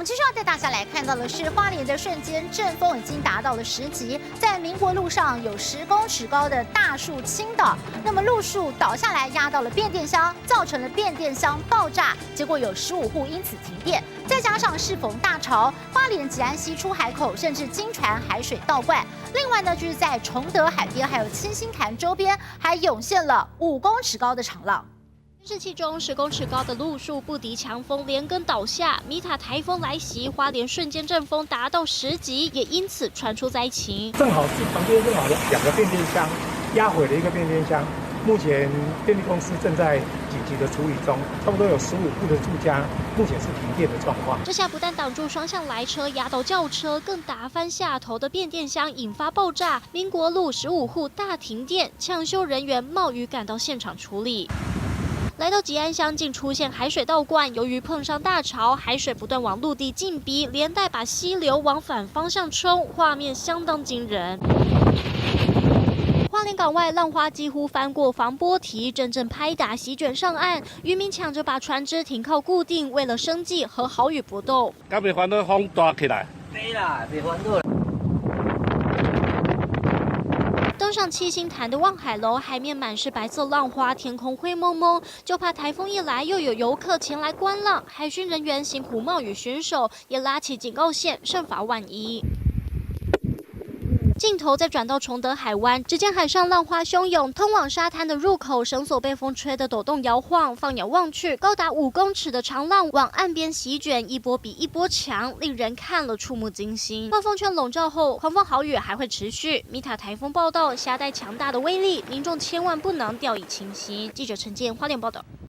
们继续要带大家来看到的是，花莲的瞬间阵风已经达到了10级，在民国路上有10公尺高的大树倾倒，那么路树倒下来压到了变电箱，造成了变电箱爆炸，结果有15户因此停电。再加上适逢大潮，花莲吉安溪出海口甚至经传海水倒灌。另外呢，就是在崇德海边还有七星潭周边，还涌现了5公尺高的长浪。 监视器中10公尺高的路树不敌强风，连根倒下。米塔台风来袭，花莲瞬间阵风达到10级，也因此传出灾情。正好是旁边正好2个变电箱压毁了1个变电箱，目前电力公司正在紧急的处理中，差不多有15户的住家目前是停电的状况。这下不但挡住双向来车，压到轿车，更打翻下头的变电箱，引发爆炸。民国路15户大停电，抢修人员冒雨赶到现场处理。 来到吉安乡，竟出现海水倒灌。由于碰上大潮，海水不断往陆地进逼，连带把溪流往反方向冲，画面相当惊人。花莲港外浪花几乎翻过防波堤，阵阵拍打席卷上岸，渔民抢着把船只停靠固定，为了生计和豪雨搏斗。敢袂烦到风大起来？没啦，别烦恼。 登上七星潭的望海楼，海面满是白色浪花，天空灰蒙蒙，就怕台风一来，又有游客前来观浪。海巡人员辛苦冒雨巡守，也拉起警告线，慎罚万一。 镜头再转到崇德海湾，只见海上浪花汹涌，通往沙滩的入口绳索被风吹得抖动摇晃。放眼望去，高达5公尺的长浪往岸边席卷，一波比一波强，令人看了触目惊心。暴风圈笼罩后，狂风豪雨还会持续。米塔台风报道，携带强大的威力，民众千万不能掉以轻心。记者陈建花莲报道。